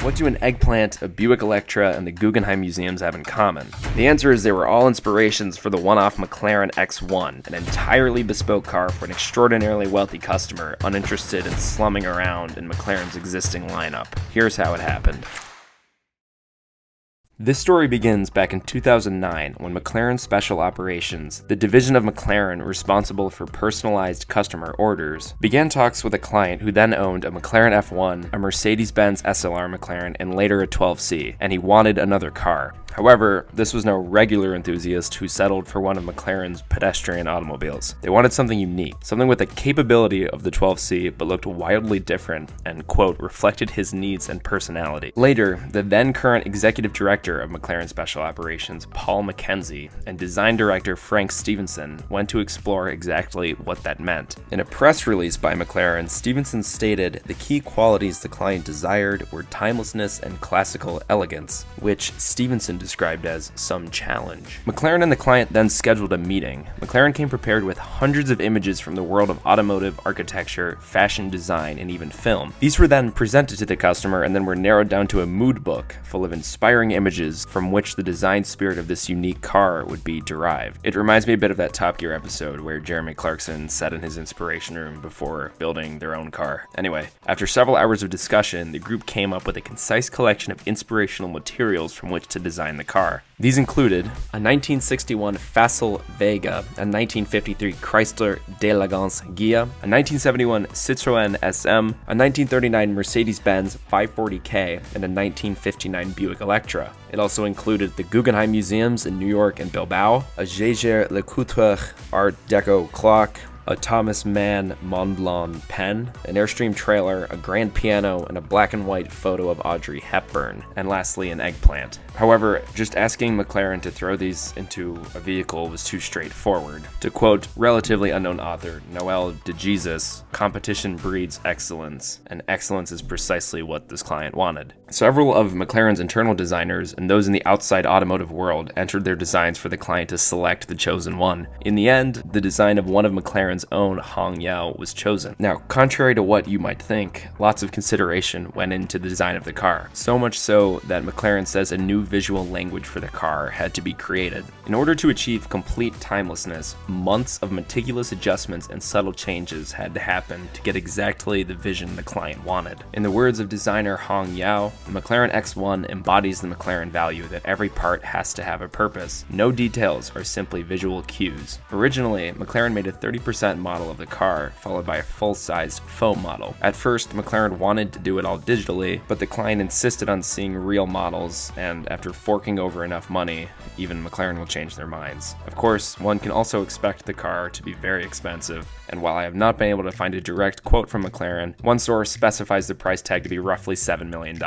What do an eggplant, a Buick Electra, and the Guggenheim Museums have in common? The answer is they were all inspirations for the one-off McLaren X-1, an entirely bespoke car for an extraordinarily wealthy customer uninterested in slumming around in McLaren's existing lineup. Here's how it happened. This story begins back in 2009 when McLaren Special Operations, the division of McLaren responsible for personalized customer orders, began talks with a client who then owned a McLaren F1, a Mercedes-Benz SLR McLaren, and later a 12C, and he wanted another car. However, this was no regular enthusiast who settled for one of McLaren's pedestrian automobiles. They wanted something unique, something with the capability of the 12C but looked wildly different and, quote, reflected his needs and personality. Later, the then current executive director of McLaren Special Operations, Paul McKenzie, and design director Frank Stevenson went to explore exactly what that meant. In a press release by McLaren, Stevenson stated the key qualities the client desired were timelessness and classical elegance, which Stevenson described as some challenge. McLaren and the client then scheduled a meeting. McLaren came prepared with hundreds of images from the world of automotive, architecture, fashion design, and even film. These were then presented to the customer and then were narrowed down to a mood book full of inspiring images from which the design spirit of this unique car would be derived. It reminds me a bit of that Top Gear episode where Jeremy Clarkson sat in his inspiration room before building their own car. Anyway, after several hours of discussion, the group came up with a concise collection of inspirational materials from which to design the car. These included a 1961 Facel Vega, a 1953 Chrysler d'Elegance Ghia, a 1971 Citroën SM, a 1939 Mercedes-Benz 540K, and a 1959 Buick Electra. It also included the Guggenheim Museums in New York and Bilbao, a Jaeger-LeCoultre Art Deco clock, a Thomas Mann Mont Blanc pen, an Airstream trailer, a grand piano, and a black and white photo of Audrey Hepburn, and lastly an eggplant. However, just asking McLaren to throw these into a vehicle was too straightforward. To quote relatively unknown author Noel de Jesus, competition breeds excellence, and excellence is precisely what this client wanted. Several of McLaren's internal designers and those in the outside automotive world entered their designs for the client to select the chosen one. In the end, the design of one of McLaren's own Hong Yao was chosen. Now, contrary to what you might think, lots of consideration went into the design of the car. So much so that McLaren says a new visual language for the car had to be created. In order to achieve complete timelessness, months of meticulous adjustments and subtle changes had to happen to get exactly the vision the client wanted. In the words of designer Hong Yao, the McLaren X1 embodies the McLaren value that every part has to have a purpose. No details are simply visual cues. Originally, McLaren made a 30% model of the car, followed by a full-sized foam model. At first, McLaren wanted to do it all digitally, but the client insisted on seeing real models, and after forking over enough money, even McLaren will change their minds. Of course, one can also expect the car to be very expensive, and while I have not been able to find a direct quote from McLaren, one source specifies the price tag to be roughly $7 million.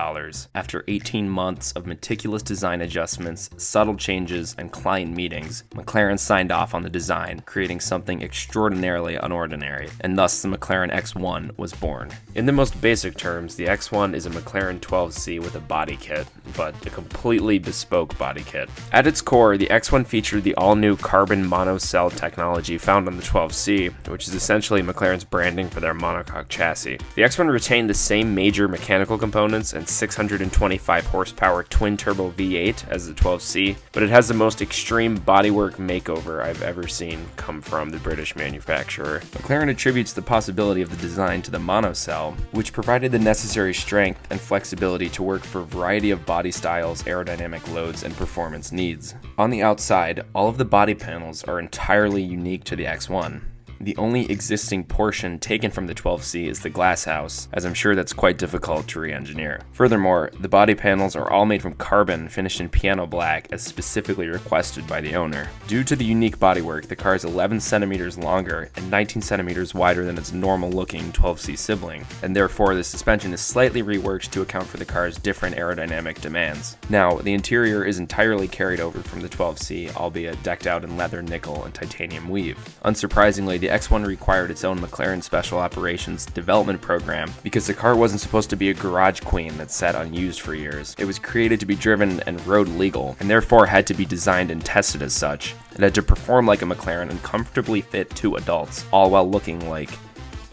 After 18 months of meticulous design adjustments, subtle changes, and client meetings, McLaren signed off on the design, creating something extraordinarily unordinary, and thus the McLaren X1 was born. In the most basic terms, the X1 is a McLaren 12C with a body kit, but a completely bespoke body kit. At its core, the X1 featured the all-new carbon MonoCell technology found on the 12C, which is essentially McLaren's branding for their monocoque chassis. The X1 retained the same major mechanical components and 625 horsepower twin-turbo V8 as the 12C, but it has the most extreme bodywork makeover I've ever seen come from the British manufacturer. McLaren attributes the possibility of the design to the MonoCell, which provided the necessary strength and flexibility to work for a variety of body styles, aerodynamic loads, and performance needs. On the outside, all of the body panels are entirely unique to the X1. The only existing portion taken from the 12C is the glass house, as I'm sure that's quite difficult to re-engineer. Furthermore, the body panels are all made from carbon finished in piano black as specifically requested by the owner. Due to the unique bodywork, the car is 11 centimeters longer and 19 centimeters wider than its normal-looking 12C sibling, and therefore the suspension is slightly reworked to account for the car's different aerodynamic demands. Now, the interior is entirely carried over from the 12C, albeit decked out in leather, nickel, and titanium weave. Unsurprisingly, the X1 required its own McLaren Special Operations development program because the car wasn't supposed to be a garage queen that sat unused for years. It was created to be driven and road legal, and therefore had to be designed and tested as such. It had to perform like a McLaren and comfortably fit two adults, all while looking like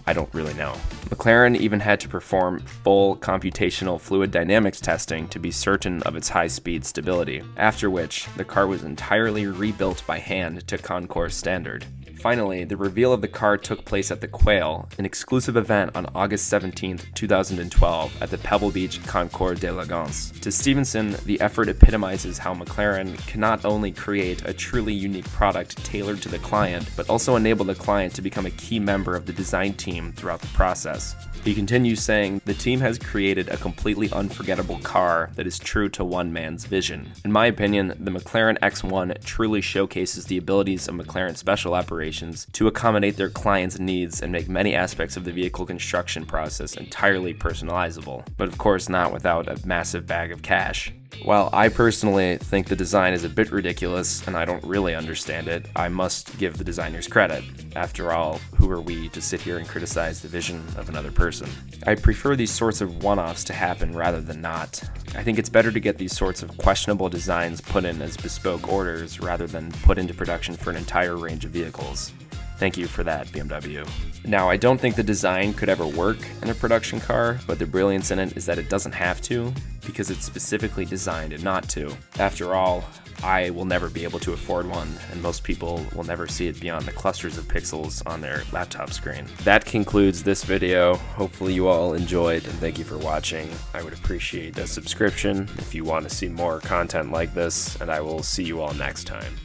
I don't really know. McLaren even had to perform full computational fluid dynamics testing to be certain of its high-speed stability, after which the car was entirely rebuilt by hand to concours standard. Finally, the reveal of the car took place at the Quail, an exclusive event on August 17, 2012 at the Pebble Beach Concours d'Elegance. To Stevenson, the effort epitomizes how McLaren can not only create a truly unique product tailored to the client, but also enable the client to become a key member of the design team throughout the process. He continues saying, "The team has created a completely unforgettable car that is true to one man's vision." In my opinion, the McLaren X-1 truly showcases the abilities of McLaren Special Operations to accommodate their clients' needs and make many aspects of the vehicle construction process entirely personalizable, but of course not without a massive bag of cash. While I personally think the design is a bit ridiculous and I don't really understand it, I must give the designers credit. After all, who are we to sit here and criticize the vision of another person? I prefer these sorts of one-offs to happen rather than not. I think it's better to get these sorts of questionable designs put in as bespoke orders rather than put into production for an entire range of vehicles. Thank you for that, BMW. Now, I don't think the design could ever work in a production car, but the brilliance in it is that it doesn't have to, because it's specifically designed not to. After all, I will never be able to afford one, and most people will never see it beyond the clusters of pixels on their laptop screen. That concludes this video. Hopefully you all enjoyed, and thank you for watching. I would appreciate a subscription if you want to see more content like this, and I will see you all next time.